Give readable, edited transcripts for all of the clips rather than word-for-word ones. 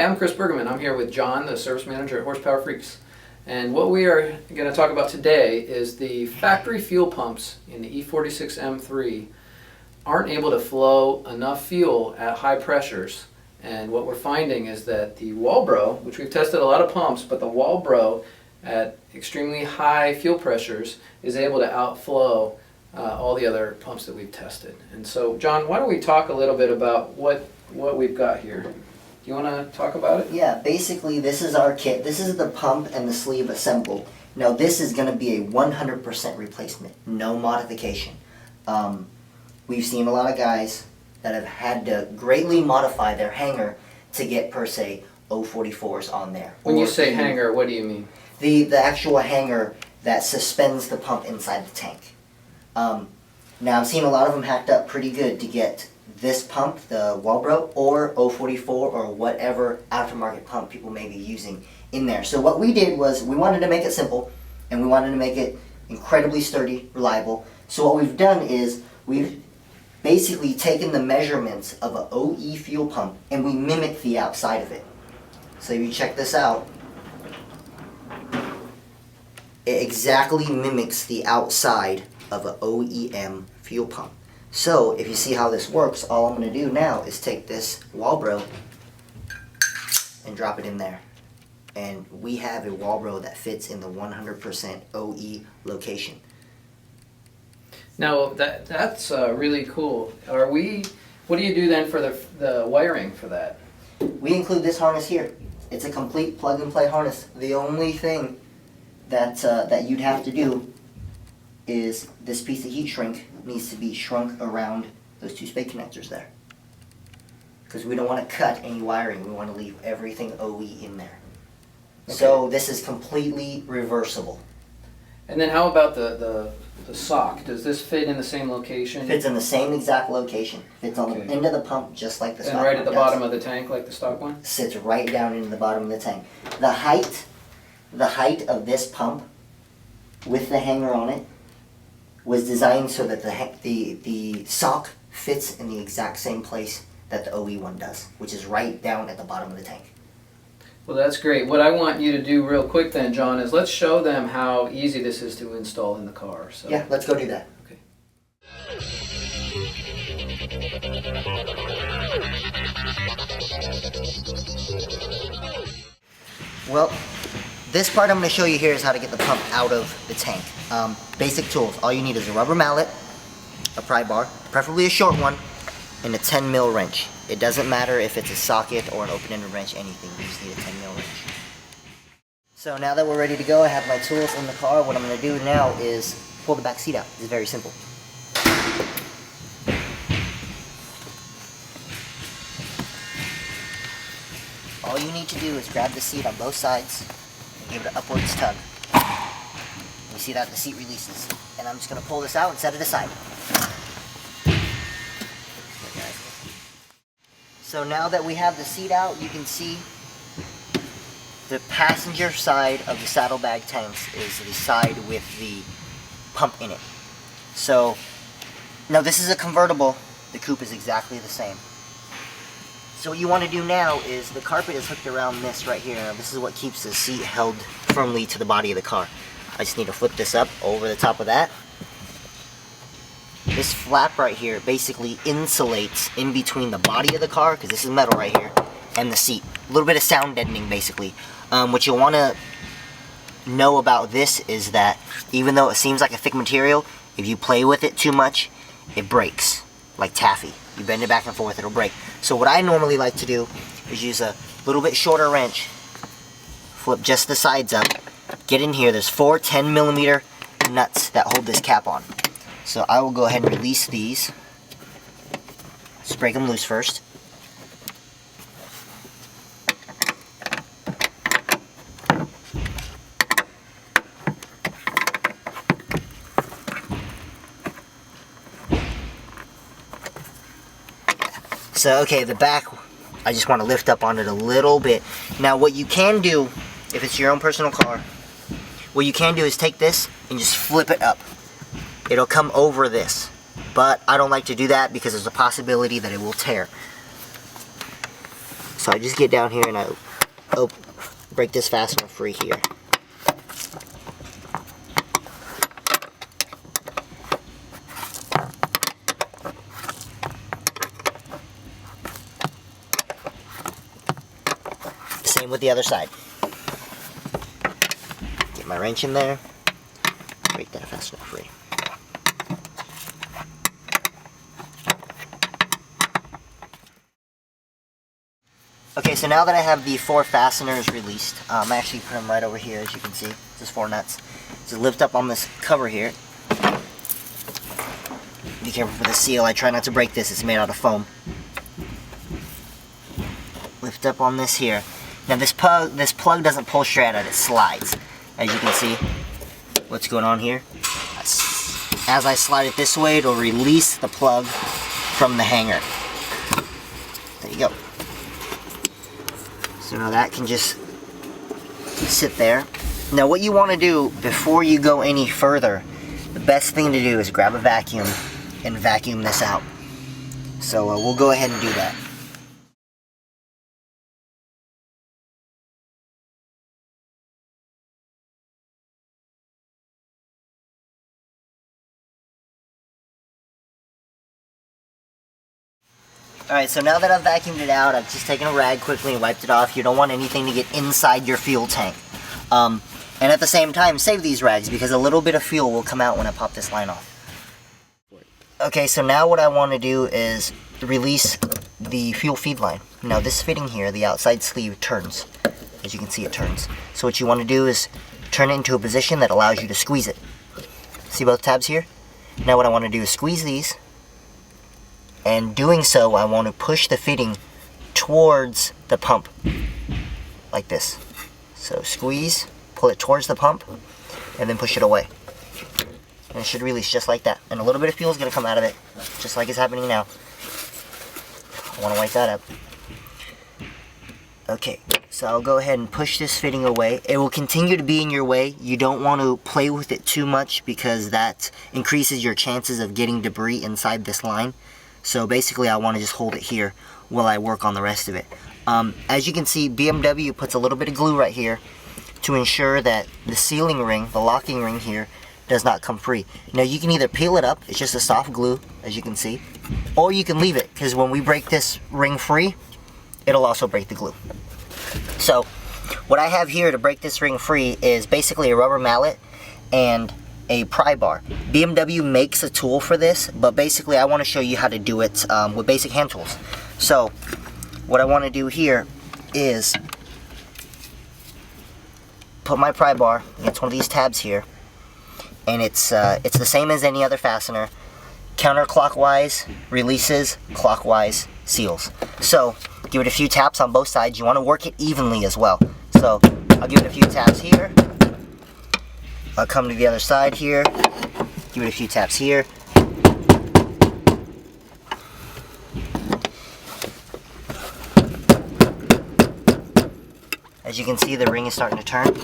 Hi, I'm Chris Bergman. I'm here with John, the service manager at Horsepower Freaks. And what we are going to talk about today is the factory fuel pumps in the E46 M3 aren't able to flow enough fuel at high pressures. And what we're finding is that the Walbro, which we've tested a lot of pumps, but the Walbro at extremely high fuel pressures is able to outflow all the other pumps that we've tested. And so, John, why don't we talk a little bit about what we've got here? Do you want to talk about it? Yeah, basically this is our kit. This is the pump and the sleeve assembled. Now this is going to be a 100% replacement, no modification. We've seen a lot of guys that have had to greatly modify their hanger to get, per se, 044s on there. When you say hanger, what do you mean? The actual hanger that suspends the pump inside the tank. Now I've seen a lot of them hacked up pretty good to get this pump, the Walbro, or 044 or whatever aftermarket pump people may be using in there. So what we did was we wanted to make it simple and we wanted to make it incredibly sturdy, reliable. So what we've done is we've basically taken the measurements of an OE fuel pump and we mimicked the outside of it. So if you check this out, it exactly mimics the outside of an OEM fuel pump. So if you see how this works, all I'm going to do now is take this Walbro and drop it in there. And we have a Walbro that fits in the 100% OE location. Now that's really cool. What do you do then for the wiring for that? We include this harness here. It's a complete plug and play harness. The only thing that you'd have to do is this piece of heat shrink needs to be shrunk around those two spade connectors there. Because we don't want to cut any wiring. We want to leave everything OE in there. Okay. So this is completely reversible. And then how about the sock? Does this fit in the same location? Fits in the same exact location. Fits on the end of the pump just like the stock one. And right at the bottom of the tank like the stock one? Sits right down into the bottom of the tank. The height of this pump with the hanger on it was designed so that the sock fits in the exact same place that the OE one does, which is right down at the bottom of the tank. Well, that's great. What I want you to do real quick then, John, is let's show them how easy this is to install in the car. So. Yeah, let's go do that. Okay. Well, this part I'm going to show you here is how to get the pump out of the tank. Basic tools. All you need is a rubber mallet, a pry bar, preferably a short one, and a 10 mil wrench. It doesn't matter if it's a socket or an open-ended wrench, anything. You just need a 10 mil wrench. So now that we're ready to go, I have my tools in the car. What I'm going to do now is pull the back seat out. It's very simple. All you need to do is grab the seat on both sides and give it an upwards tug. You see that the seat releases. And I'm just going to pull this out and set it aside. So now that we have the seat out, you can see the passenger side of the saddlebag tanks is the side with the pump in it. So now this is a convertible. The coupe is exactly the same. So what you want to do now is the carpet is hooked around this right here. Now this is what keeps the seat held firmly to the body of the car. I just need to flip this up over the top of that. This flap right here basically insulates in between the body of the car, because this is metal right here, and the seat. A little bit of sound deadening basically. What you'll want to know about this is that even though it seems like a thick material, if you play with it too much, it breaks, like taffy. You bend it back and forth, it'll break. So what I normally like to do is use a little bit shorter wrench, flip just the sides up, get in here. There's 4 10mm nuts that hold this cap on. So I will go ahead and release these. Just break them loose first. So, okay, the back, I just want to lift up on it a little bit. Now, what you can do, if it's your own personal car, what you can do is take this and just flip it up. It'll come over this. But I don't like to do that because there's a possibility that it will tear. So I just get down here and I break this fastener free here. Same with the other side. Get my wrench in there, break that fastener free. Okay, so now that I have the 4 fasteners released, I actually put them right over here, as you can see. Just 4 nuts. So lift up on this cover here. Be careful for the seal. I try not to break this. It's made out of foam. Lift up on this here. Now this plug doesn't pull straight out. It slides. As you can see, what's going on here. As I slide it this way, it'll release the plug from the hanger. There you go. So now that can just sit there. Now what you want to do before you go any further, the best thing to do is grab a vacuum and vacuum this out. So we'll go ahead and do that. Alright, so now that I've vacuumed it out, I've just taken a rag quickly and wiped it off. You don't want anything to get inside your fuel tank. And at the same time, save these rags because a little bit of fuel will come out when I pop this line off. Okay, so now what I want to do is release the fuel feed line. Now this fitting here, the outside sleeve turns. As you can see, it turns. So what you want to do is turn it into a position that allows you to squeeze it. See both tabs here? Now what I want to do is squeeze these. And doing so, I want to push the fitting towards the pump, like this. So squeeze, pull it towards the pump, and then push it away. And it should release just like that. And a little bit of fuel is going to come out of it, just like it's happening now. I want to wipe that up. Okay, so I'll go ahead and push this fitting away. It will continue to be in your way. You don't want to play with it too much because that increases your chances of getting debris inside this line. So basically I want to just hold it here while I work on the rest of it. As you can see, BMW puts a little bit of glue right here to ensure that the sealing ring, the locking ring here, does not come free. Now you can either peel it up, it's just a soft glue, as you can see, or you can leave it, because when we break this ring free, it'll also break the glue. So what I have here to break this ring free is basically a rubber mallet and a pry bar. BMW makes a tool for this, but basically I want to show you how to do it with basic hand tools. So what I want to do here is put my pry bar against one of these tabs here, and it's the same as any other fastener. Counterclockwise releases, clockwise seals. So give it a few taps on both sides. You want to work it evenly as well. So I'll give it a few taps here. I'll come to the other side here, give it a few taps here. As you can see, the ring is starting to turn.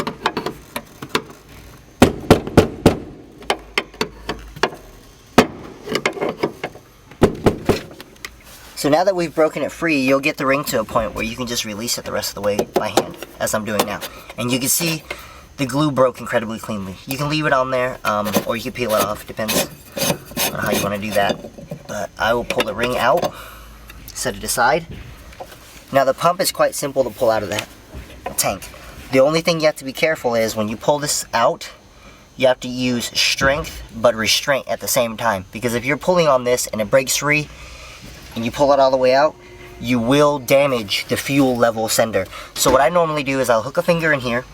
So now that we've broken it free, you'll get the ring to a point where you can just release it the rest of the way by hand, as I'm doing now. And you can see the glue broke incredibly cleanly. You can leave it on there, or you can peel it off, depends on how you want to do that. But I will pull the ring out, set it aside. Now the pump is quite simple to pull out of that tank. The only thing you have to be careful is when you pull this out, you have to use strength but restraint at the same time. Because if you're pulling on this and it breaks free, and you pull it all the way out, you will damage the fuel level sender. So what I normally do is I'll hook a finger in here,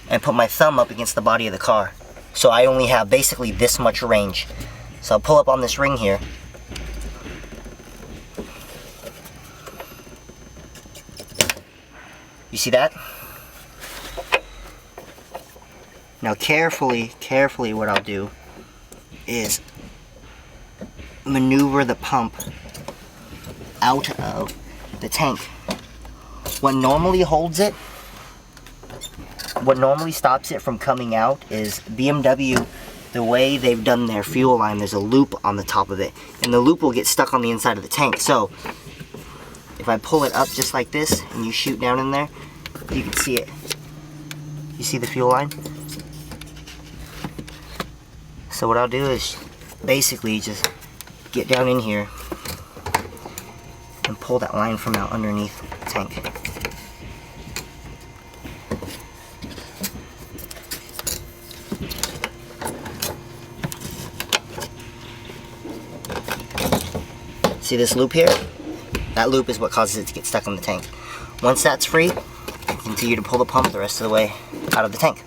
and put my thumb up against the body of the car. So I only have basically this much range. So I'll pull up on this ring here. You see that? Now carefully what I'll do is maneuver the pump out of the tank. What normally holds it, what normally stops it from coming out is BMW, the way they've done their fuel line, there's a loop on the top of it. And the loop will get stuck on the inside of the tank. So if I pull it up just like this and you shoot down in there, you can see it. You see the fuel line? So what I'll do is basically just get down in here and pull that line from out underneath the tank. See this loop here? That loop is what causes it to get stuck in the tank. Once that's free, continue to pull the pump the rest of the way out of the tank.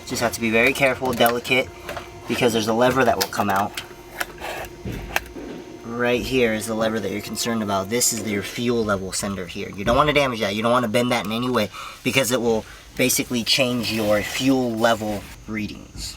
Just have to be very careful, delicate, because there's a lever that will come out. Right here is the lever that you're concerned about. This is your fuel level sender here. You don't want to damage that. You don't want to bend that in any way because it will basically change your fuel level readings.